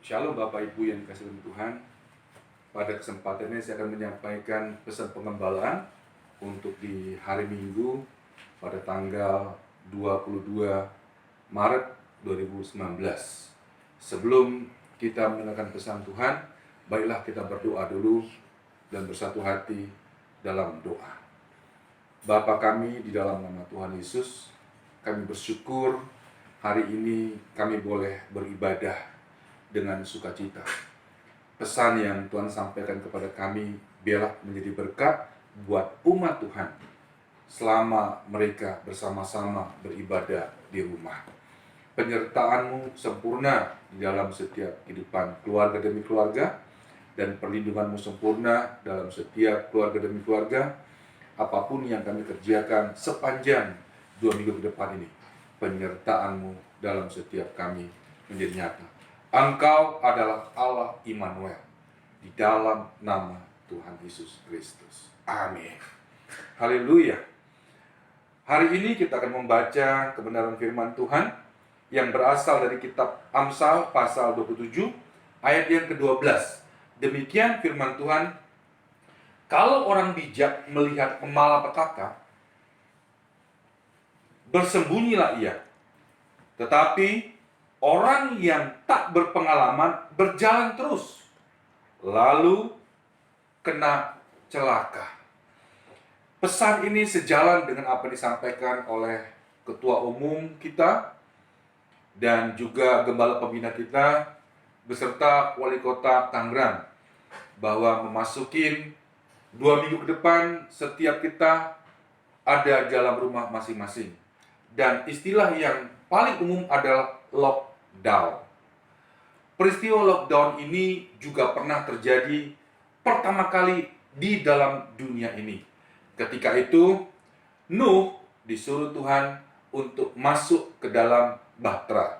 Shalom Bapak Ibu yang dikasihi Tuhan. Pada kesempatan ini saya akan menyampaikan pesan pengembalaan untuk di hari Minggu pada tanggal 22 Maret 2019. Sebelum kita mendengarkan pesan Tuhan, baiklah kita berdoa dulu dan bersatu hati dalam doa. Bapa kami di dalam nama Tuhan Yesus, kami bersyukur hari ini kami boleh beribadah dengan sukacita. Pesan yang Tuhan sampaikan kepada kami biarlah menjadi berkat buat umat Tuhan selama mereka bersama-sama beribadah di rumah. Penyertaan-Mu sempurna di dalam setiap kehidupan keluarga demi keluarga, dan perlindungan-Mu sempurna dalam setiap keluarga demi keluarga. Apapun yang kami kerjakan sepanjang 2 minggu ke depan ini, penyertaan-Mu dalam setiap kami menjadi nyata. Engkau adalah Allah Immanuel, di dalam nama Tuhan Yesus Kristus. Amin. Haleluya. Hari ini kita akan membaca kebenaran firman Tuhan yang berasal dari kitab Amsal pasal 27 ayat yang ke-12. Demikian firman Tuhan, kalau orang bijak melihat malapetaka, bersembunyilah ia. Tetapi orang yang tak berpengalaman berjalan terus, lalu kena celaka. Pesan ini sejalan dengan apa yang disampaikan oleh Ketua Umum kita dan juga Gembala Pembina kita beserta Wali Kota Tangerang, bahwa memasuki 2 minggu ke depan setiap kita ada dalam rumah masing-masing. Dan istilah yang paling umum adalah lockdown. Peristiwa lockdown ini juga pernah terjadi pertama kali di dalam dunia ini. Ketika itu, Nuh disuruh Tuhan untuk masuk ke dalam bahtera.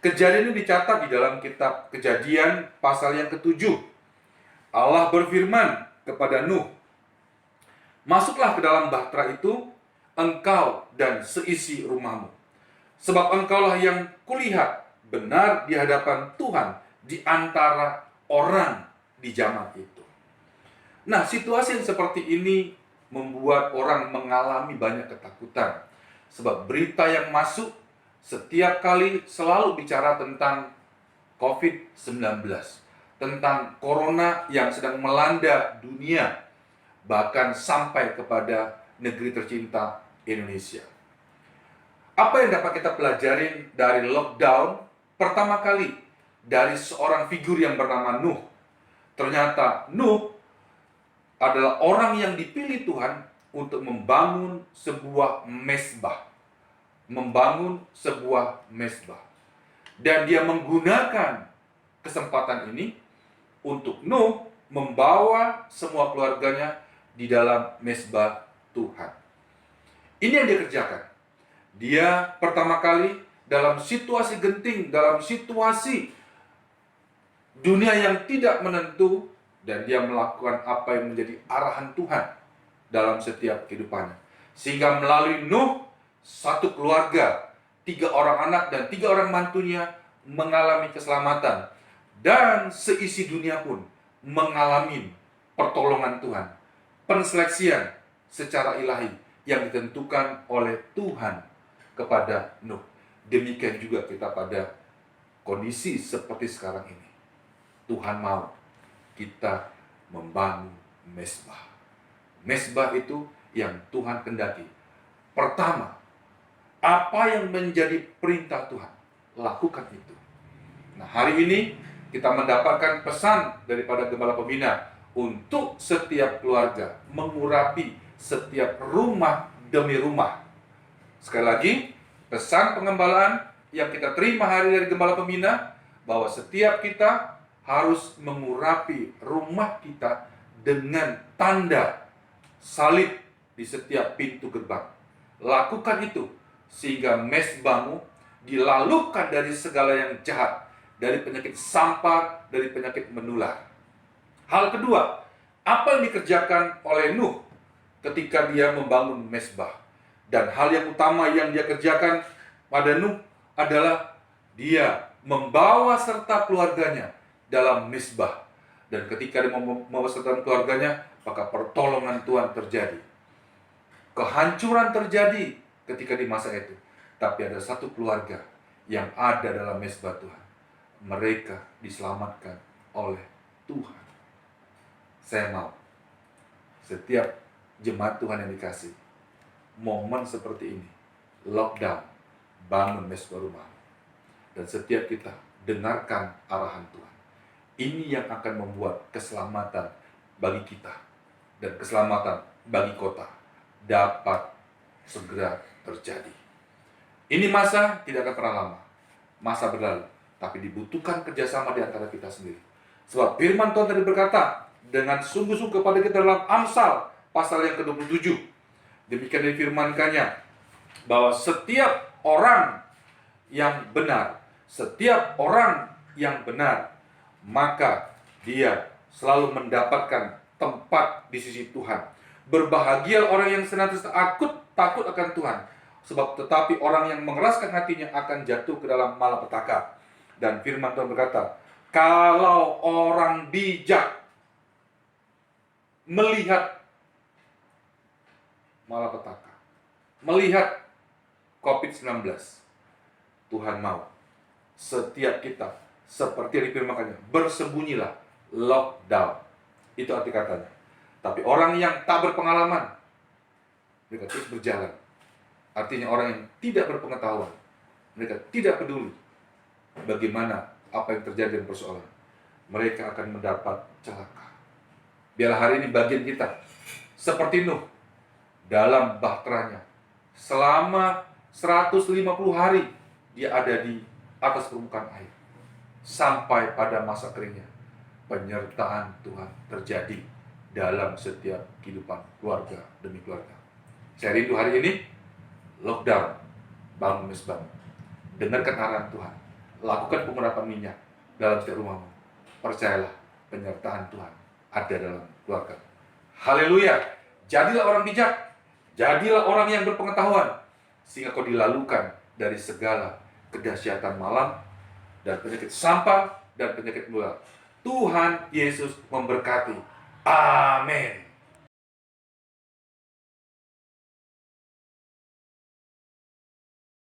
Kejadian ini dicatat di dalam kitab Kejadian pasal yang ke-7. Allah berfirman kepada Nuh, "Masuklah ke dalam bahtera itu, engkau dan seisi rumahmu. Sebab engkaulah yang kulihat benar di hadapan Tuhan di antara orang di zaman itu." Nah, situasi yang seperti ini membuat orang mengalami banyak ketakutan. Sebab berita yang masuk setiap kali selalu bicara tentang COVID-19. Tentang corona yang sedang melanda dunia. Bahkan sampai kepada negeri tercinta Indonesia. Apa yang dapat kita pelajarin dari lockdown? Pertama kali, dari seorang figur yang bernama Nuh. Ternyata Nuh adalah orang yang dipilih Tuhan untuk membangun sebuah mezbah. Membangun sebuah mezbah. Dan dia menggunakan kesempatan ini untuk Nuh membawa semua keluarganya di dalam mezbah Tuhan. Ini yang dia kerjakan. Dia pertama kali dalam situasi genting, dalam situasi dunia yang tidak menentu, dan dia melakukan apa yang menjadi arahan Tuhan dalam setiap kehidupannya. Sehingga melalui Nuh, satu keluarga, 3 orang anak dan 3 orang mantunya mengalami keselamatan. Dan seisi dunia pun mengalami pertolongan Tuhan. Penseleksian secara ilahi yang ditentukan oleh Tuhan kepada Nuh. Demikian juga kita pada kondisi seperti sekarang ini. Tuhan mau kita membangun mezbah. Mezbah itu yang Tuhan kendaki. Pertama, apa yang menjadi perintah Tuhan, lakukan itu. Nah, hari ini kita mendapatkan pesan daripada Gembala Pembina untuk setiap keluarga mengurapi setiap rumah demi rumah. Sekali lagi, pesan pengembalaan yang kita terima hari dari Gembala Pembina, bahwa setiap kita harus mengurapi rumah kita dengan tanda salib di setiap pintu gerbang. Lakukan itu sehingga mezbahmu dilalukan dari segala yang jahat, dari penyakit sampar, dari penyakit menular. Hal kedua, apa yang dikerjakan oleh Nuh ketika dia membangun mezbah? Dan hal yang utama yang dia kerjakan pada Nuh adalah dia membawa serta keluarganya dalam misbah. Dan ketika dia membawa serta keluarganya, maka pertolongan Tuhan terjadi. Kehancuran terjadi ketika di masa itu. Tapi ada satu keluarga yang ada dalam misbah Tuhan. Mereka diselamatkan oleh Tuhan. Saya mau setiap jemaat Tuhan yang dikasih, momen seperti ini, lockdown, bangun misbah rumah. Dan setiap kita dengarkan arahan Tuhan. Ini yang akan membuat keselamatan bagi kita dan keselamatan bagi kota dapat segera terjadi. Ini masa tidak akan pernah lama. Masa berlalu, tapi dibutuhkan kerjasama di antara kita sendiri. Sebab firman Tuhan tadi berkata, dengan sungguh-sungguh kepada kita dalam Amsal pasal yang ke-27. Demikian difirmankannya, bahwa setiap orang yang benar, maka dia selalu mendapatkan tempat di sisi Tuhan. Berbahagia orang yang senantiasa takut akan Tuhan, sebab tetapi orang yang mengeraskan hatinya akan jatuh ke dalam malapetaka. Dan firman Tuhan berkata, kalau orang bijak melihat malapetaka, melihat COVID-19, Tuhan mau setiap kita seperti yang difirmankannya, bersembunyilah, lockdown. Itu arti katanya. Tapi orang yang tak berpengalaman, mereka terus berjalan. Artinya orang yang tidak berpengetahuan, mereka tidak peduli bagaimana apa yang terjadi dengan persoalan, mereka akan mendapat celaka. Biarlah hari ini bagian kita seperti Nuh dalam bahteranya. Selama 150 hari dia ada di atas permukaan air. Sampai pada masa keringnya, penyertaan Tuhan terjadi dalam setiap kehidupan keluarga demi keluarga. Saya rindu hari ini, lockdown, bangun misbah. Dengarkan arahan Tuhan. Lakukan pengurapan minyak dalam setiap rumahmu. Percayalah, penyertaan Tuhan ada dalam keluarga. Haleluya. Jadilah orang bijak. Jadilah orang yang berpengetahuan. Sehingga kau dilalukan dari segala kedahsyatan malam dan penyakit sampah dan penyakit menular. Tuhan Yesus memberkati. Amin.